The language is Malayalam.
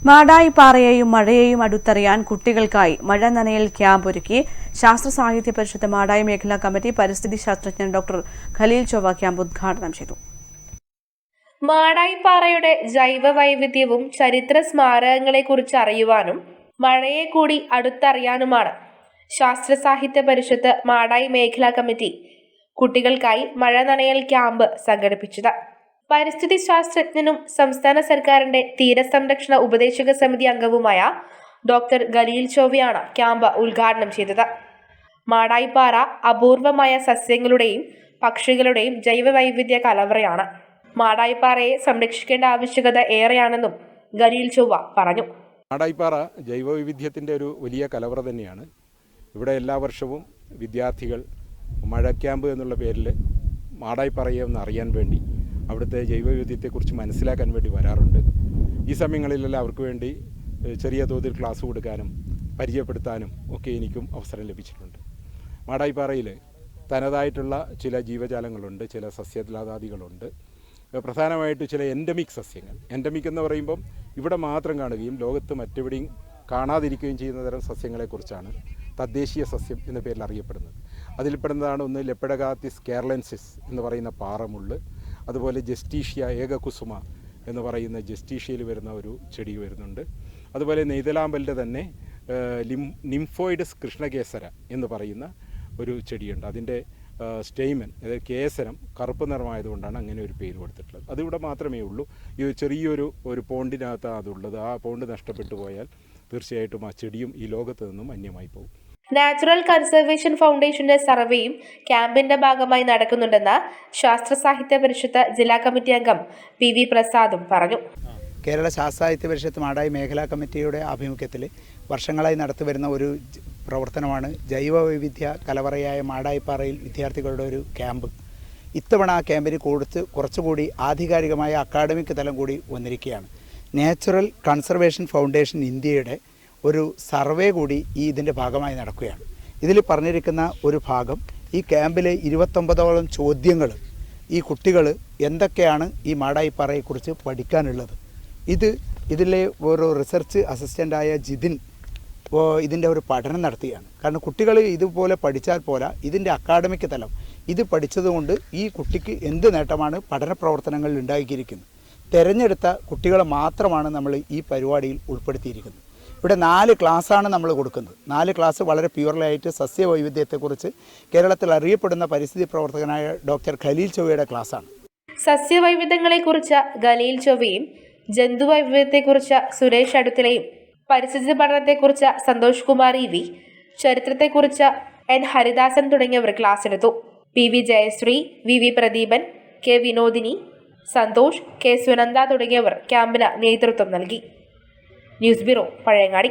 മാടായിപ്പാറയെയും മഴയെയും അടുത്തറിയാൻ കുട്ടികൾക്കായി മഴ നനയൽ ക്യാമ്പ് ഒരുക്കി ശാസ്ത്ര സാഹിത്യ പരിഷത്ത് മാടായി മേഖലാ കമ്മിറ്റി പരിസ്ഥിതി ശാസ്ത്രജ്ഞൻ ഡോക്ടർ ഖലീൽ ചൊവ്വ ക്യാമ്പ് ഉദ്ഘാടനം ചെയ്തു. മാടായിപ്പാറയുടെ ജൈവ വൈവിധ്യവും ചരിത്ര സ്മാരകങ്ങളെക്കുറിച്ച് അറിയുവാനും മഴയെ കൂടി അടുത്തറിയാനുമാണ് ശാസ്ത്ര സാഹിത്യ പരിഷത്ത് മാടായി മേഖലാ കമ്മിറ്റി കുട്ടികൾക്കായി മഴ നനയൽ ക്യാമ്പ് സംഘടിപ്പിച്ചത്. പരിസ്ഥിതി ശാസ്ത്രജ്ഞനും സംസ്ഥാന സർക്കാരിന്റെ തീരസംരക്ഷണ ഉപദേശക സമിതി അംഗവുമായ ഡോക്ടർ ഖലീൽ ചൊവ്വയാണ് ക്യാമ്പ് ഉദ്ഘാടനം ചെയ്തത്. മാടായിപ്പാറ അപൂർവമായ സസ്യങ്ങളുടെയും പക്ഷികളുടെയും ജൈവ വൈവിധ്യ കലവറയാണ്. മാടായിപ്പാറയെ സംരക്ഷിക്കേണ്ട ആവശ്യകത ഏറെയാണെന്നും ഖലീൽ ചൊവ്വ പറഞ്ഞു. മാടായിപ്പാറ ജൈവവൈവിധ്യത്തിൻ്റെ ഒരു വലിയ കലവറ തന്നെയാണ്. ഇവിടെ എല്ലാ വർഷവും വിദ്യാർത്ഥികൾ മഴ ക്യാമ്പ് എന്നുള്ള പേരിൽ മാടായിപ്പാറയെ ഒന്ന് അറിയാൻ വേണ്ടി, അവിടുത്തെ ജൈവവൈവിധ്യത്തെക്കുറിച്ച് മനസ്സിലാക്കാൻ വേണ്ടി വരാറുണ്ട്. ഈ സമയങ്ങളിലെല്ലാം അവർക്ക് വേണ്ടി ചെറിയ തോതിൽ ക്ലാസ് കൊടുക്കാനും പരിചയപ്പെടുത്താനും ഒക്കെ എനിക്കും അവസരം ലഭിച്ചിട്ടുണ്ട്. മാടായിപ്പാറയിൽ തനതായിട്ടുള്ള ചില ജീവജാലങ്ങളുണ്ട്, ചില സസ്യലതാദികളുണ്ട്. പ്രധാനമായിട്ട് ചില എൻഡമിക് സസ്യങ്ങൾ. എൻഡമിക് എന്ന് പറയുമ്പം ഇവിടെ മാത്രം കാണുകയും ലോകത്ത് മറ്റെവിടെയും കാണാതിരിക്കുകയും ചെയ്യുന്ന തരം സസ്യങ്ങളെക്കുറിച്ചാണ് തദ്ദേശീയ സസ്യം എന്ന പേരിൽ അറിയപ്പെടുന്നത്. അതിൽപ്പെടുന്നതാണ് ഒന്ന് ലെപ്പിഡഗാത്തിസ് കേരളൻസിസ് എന്ന് പറയുന്ന പാറമുള്ള്, അതുപോലെ ജസ്റ്റീഷ്യ ഏകകുസുമ എന്ന് പറയുന്ന ജസ്റ്റീഷ്യയിൽ വരുന്ന ഒരു ചെടി വരുന്നുണ്ട്. അതുപോലെ നെയ്തലാമ്പലിൻ്റെ തന്നെ നിംഫോയിഡസ് കൃഷ്ണകേസര എന്ന് പറയുന്ന ഒരു ചെടിയുണ്ട്. അതിൻ്റെ സ്റ്റെയ്മൻ, അതായത് കേസരം കറുപ്പ് നിറമായതുകൊണ്ടാണ് അങ്ങനെ ഒരു പേര് കൊടുത്തിട്ടുള്ളത്. അതിവിടെ മാത്രമേ ഉള്ളൂ. ഈ ചെറിയൊരു പോണ്ടിനകത്താണ് അതുള്ളത്. ആ പോണ്ട് നഷ്ടപ്പെട്ടു പോയാൽ തീർച്ചയായിട്ടും ആ ചെടിയും ഈ ലോകത്ത് നിന്നും അന്യമായി പോകും. നാച്ചുറൽ കൺസർവേഷൻ ഫൗണ്ടേഷന്റെ സർവേയും ക്യാമ്പിന്റെ ഭാഗമായി നടക്കുന്നുണ്ടെന്ന് ശാസ്ത്ര സാഹിത്യ പരിഷത്ത് ജില്ലാ കമ്മിറ്റി അംഗം PV പ്രസാദും പറഞ്ഞു. കേരള ശാസ്ത്ര സാഹിത്യ പരിഷത്ത് മാടായി മേഖലാ കമ്മിറ്റിയുടെ ആഭിമുഖ്യത്തിൽ വർഷങ്ങളായി നടത്തിവരുന്ന ഒരു പ്രവർത്തനമാണ് ജൈവ വൈവിധ്യ കലവറയായ മാടായിപ്പാറയിൽ വിദ്യാർത്ഥികളുടെ ഒരു ക്യാമ്പ്. ഇത്തവണ ആ ക്യാമ്പിന് കുറച്ചുകൂടി ആധികാരികമായ അക്കാഡമിക് തലം കൂടി വന്നിരിക്കുകയാണ്. നാച്ചുറൽ കൺസർവേഷൻ ഫൗണ്ടേഷൻ ഇന്ത്യയുടെ ഒരു സർവേ കൂടി ഇതിൻ്റെ ഭാഗമായി നടക്കുകയാണ്. ഇതിൽ പറഞ്ഞിരിക്കുന്ന ഒരു ഭാഗം, ഈ ക്യാമ്പിലെ 29ഓളം ചോദ്യങ്ങൾ ഈ കുട്ടികൾ എന്തൊക്കെയാണ് ഈ മാടായിപ്പാറയെക്കുറിച്ച് പഠിക്കാനുള്ളത്, ഇതിലെ ഒരു റിസർച്ച് അസിസ്റ്റൻ്റായ ജിതിൻ ഇതിൻ്റെ ഒരു പഠനം നടത്തുകയാണ്. കാരണം കുട്ടികൾ ഇതുപോലെ പഠിച്ചാൽ പോരാ, ഇതിൻ്റെ അക്കാഡമിക് തലം ഇത് പഠിച്ചതുകൊണ്ട് ഈ കുട്ടിക്ക് എന്ത് നേട്ടമാണ് പഠന പ്രവർത്തനങ്ങളിൽ ഉണ്ടാക്കിയിരിക്കുന്നത്. തിരഞ്ഞെടുത്ത കുട്ടികളെ മാത്രമാണ് നമ്മൾ ഈ പരിപാടിയിൽ ഉൾപ്പെടുത്തിയിരിക്കുന്നത്. ഇവിടെ 4 ക്ലാസ്സാണ് നമ്മൾ കൊടുക്കുന്നത്. 4 ക്ലാസ് വളരെ പ്യൂറലായിട്ട് സസ്യവൈവിധ്യത്തെക്കുറിച്ച് കേരളത്തിൽ അറിയപ്പെടുന്ന പരിസ്ഥിതി പ്രവർത്തകനായ ഡോക്ടർ ഖലീൽ ചൊവ്വയുടെ ക്ലാസ്സാണ്. സസ്യവൈവിധ്യങ്ങളെക്കുറിച്ച് ഖലീൽ ചൊവ്വയും ജന്തുവൈവിധ്യത്തെക്കുറിച്ച് സുരേഷ് അടുത്തിലയും പരിസ്ഥിതി പഠനത്തെക്കുറിച്ച് സന്തോഷ് കുമാർ EV, ചരിത്രത്തെക്കുറിച്ച് N ഹരിദാസൻ തുടങ്ങിയവർ ക്ലാസ് എടുത്തു. PV Jayashree, VV Pradeepan, K Vinodini, Santhosh, K Sunanda തുടങ്ങിയവർ ക്യാമ്പിന് നേതൃത്വം നൽകി. News bureau, Pazhayangadi.